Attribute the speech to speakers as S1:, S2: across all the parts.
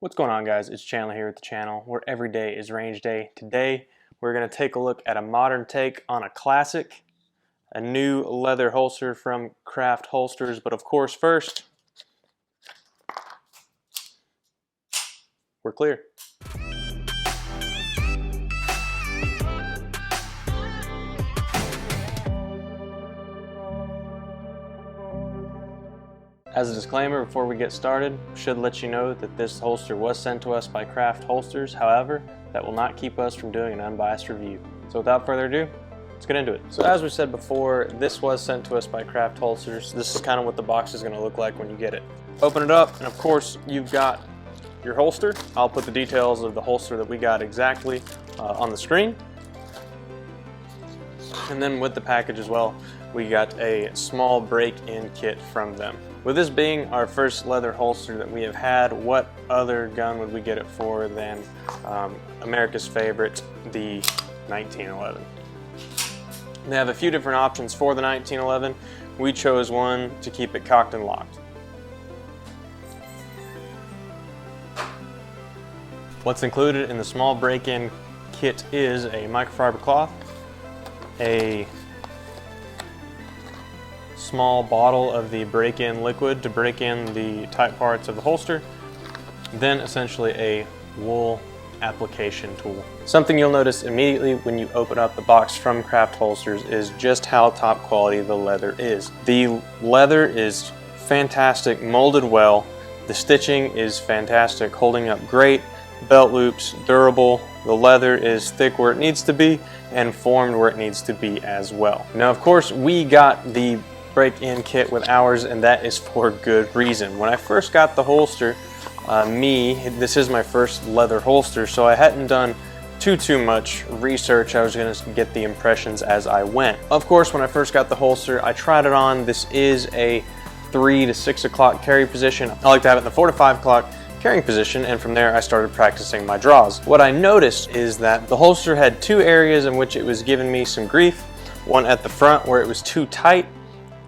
S1: What's going on, guys? It's Chandler here at the channel where every day is range day. Today we're going to take a look at a modern take on a classic, a new leather holster from Craft Holsters. But of course, first, we're clear. As a disclaimer, before we get started, should let you know that this holster was sent to us by Craft Holsters. However, that will not keep us from doing an unbiased review. So without further ado, let's get into it. So as we said before, this was sent to us by Craft Holsters. This is kind of what the box is going to look like when you get it. Open it up, and of course, you've got your holster. I'll put the details of the holster that we got exactly on the screen. And then with the package as well, we got a small break-in kit from them. With this being our first leather holster that we have had, what other gun would we get it for than America's favorite, the 1911. They have a few different options for the 1911. We chose one to keep it cocked and locked. What's included in the small break-in kit is a microfiber cloth, a small bottle of the break-in liquid to break in the tight parts of the holster, then essentially a wool application tool. Something you'll notice immediately when you open up the box from Craft Holsters is just how top quality the leather is. The leather is fantastic, molded well, the stitching is fantastic, holding up great, belt loops, durable, the leather is thick where it needs to be and formed where it needs to be as well. Now of course we got the break-in kit with ours, and that is for good reason. When I first got the holster, this is my first leather holster, so I hadn't done too much research. I was going to get the impressions as I went. Of course, when I first got the holster, I tried it on. This is a 3 to 6 o'clock carry position. I like to have it in the 4 to 5 o'clock carrying position, and from there I started practicing my draws. What I noticed is that the holster had two areas in which it was giving me some grief. One at the front where it was too tight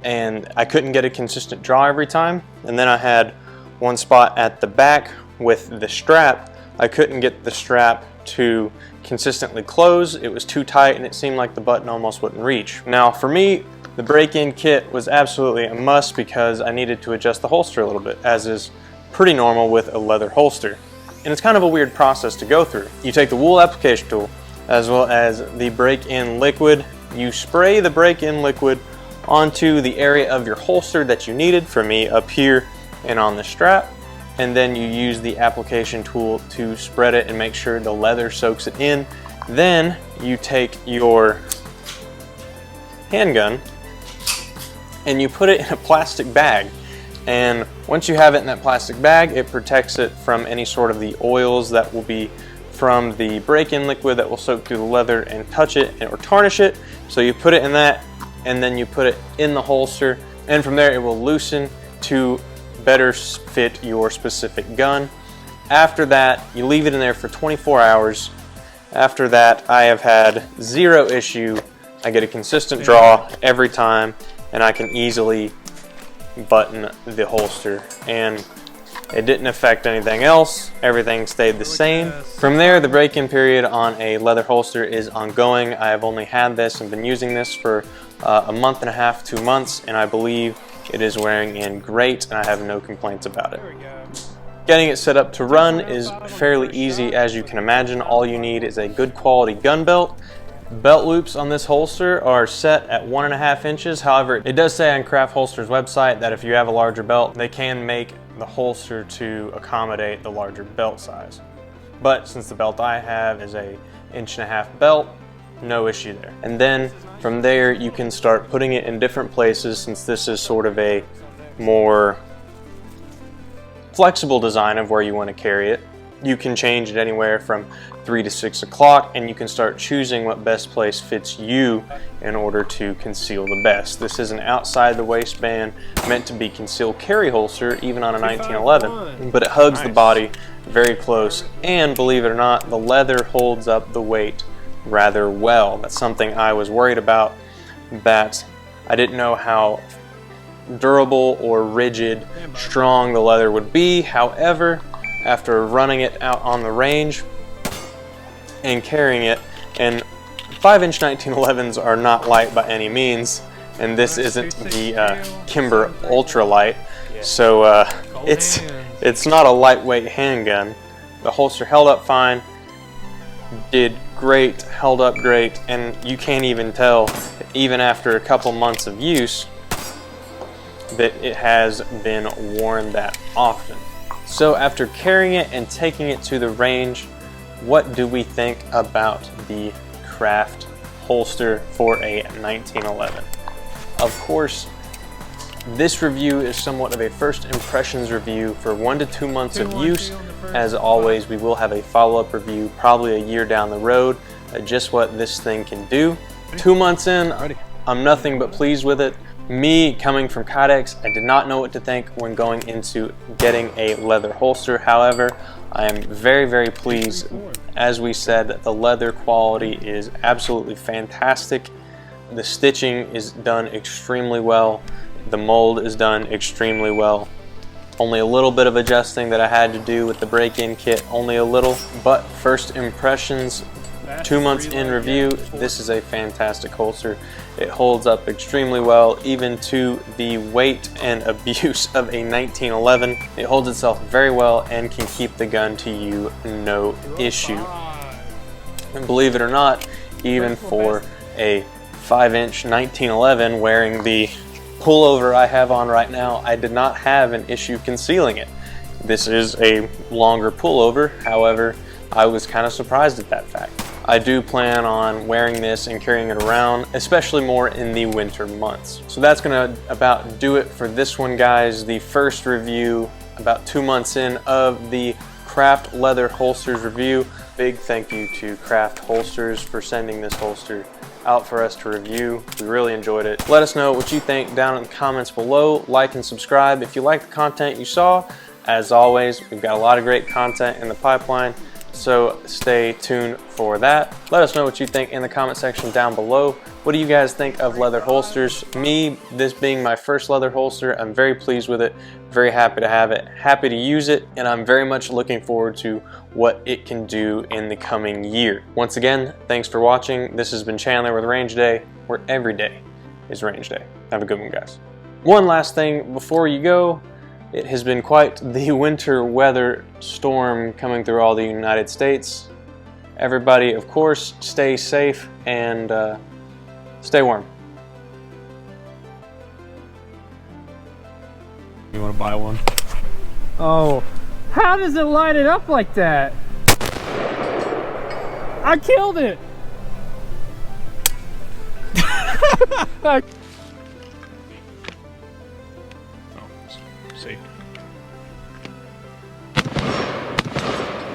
S1: and I couldn't get a consistent draw every time, and then I had one spot at the back with the strap. I couldn't get the strap to consistently close. It was too tight and it seemed like the button almost wouldn't reach. Now for me, the break-in kit was absolutely a must because I needed to adjust the holster a little bit, as is pretty normal with a leather holster. And it's kind of a weird process to go through. You take the wool application tool as well as the break-in liquid. You spray the break-in liquid onto the area of your holster that you needed, for me up here and on the strap, and then you use the application tool to spread it and make sure the leather soaks it in. Then you take your handgun and you put it in a plastic bag, and once you have it in that plastic bag, it protects it from any sort of the oils that will be from the break-in liquid that will soak through the leather and touch it or tarnish it. So you put it in that, and then you put it in the holster, and from there it will loosen to better fit your specific gun. After that, you leave it in there for 24 hours. After that, I have had zero issue. I get a consistent draw every time, and I can easily button the holster, and it didn't affect anything else. Everything stayed the same. From there, the break-in period on a leather holster is ongoing. I have only had this and been using this for a month and a half, 2 months, and I believe it is wearing in great, and I have no complaints about it. Getting it set up to run is fairly easy, as you can imagine. All you need is a good quality gun belt. Belt loops on this holster are set at 1.5 inches. However, it does say on Craft Holsters website that if you have a larger belt, they can make the holster to accommodate the larger belt size. But since the belt I have is a 1.5 inch belt, no issue there. And then from there you can start putting it in different places, since this is sort of a more flexible design of where you want to carry it. You can change it anywhere from 3 to 6 o'clock, and you can start choosing what best place fits you in order to conceal the best. This is an outside the waistband, meant to be concealed carry holster, even on a 1911, but it hugs the body very close, and believe it or not, the leather holds up the weight rather well. That's something I was worried about, that I didn't know how durable or rigid, strong the leather would be. However, after running it out on the range and carrying it. And 5-inch 1911s are not light by any means, and this isn't the Kimber Ultralight, so it's not a lightweight handgun. The holster held up fine, did great, held up great, and you can't even tell, even after a couple months of use, that it has been worn that often. So after carrying it and taking it to the range, what do we think about the Craft holster for a 1911? Of course, this review is somewhat of a first impressions review for 1 to 2 months of use. As always, we will have a follow-up review probably a year down the road, just what this thing can do. 2 months in, I'm nothing but pleased with it. Me, coming from Kydex, I did not know what to think when going into getting a leather holster. However, I am very, very pleased. As we said, that the leather quality is absolutely fantastic. The stitching is done extremely well. The mold is done extremely well. Only a little bit of adjusting that I had to do with the break-in kit, only a little. But first impressions, 2 months in review, this is a fantastic holster. It holds up extremely well, even to the weight and abuse of a 1911. It holds itself very well and can keep the gun to you no issue. And believe it or not, even for a 5-inch 1911 wearing the pullover I have on right now, I did not have an issue concealing it. This is a longer pullover, however, I was kind of surprised at that fact. I do plan on wearing this and carrying it around, especially more in the winter months. So that's gonna about do it for this one, guys. The first review, about 2 months in, of the Craft leather holsters review. Big thank you to Craft Holsters for sending this holster out for us to review. We really enjoyed it. Let us know what you think down in the comments below. Like and subscribe if you like the content you saw. As always, we've got a lot of great content in the pipeline, so stay tuned for that. Let us know what you think in the comment section down below. What do you guys think of leather holsters? Me, this being my first leather holster, I'm very pleased with it, very happy to have it, happy to use it, and I'm very much looking forward to what it can do in the coming year. Once again, thanks for watching. This has been Chandler with Range Day, where every day is Range Day. Have a good one, guys. One last thing before you go. It has been quite the winter weather storm coming through all the United States. Everybody, of course, stay safe and stay warm.
S2: You want to buy one?
S3: Oh, how does it light it up like that? I killed it!
S2: See.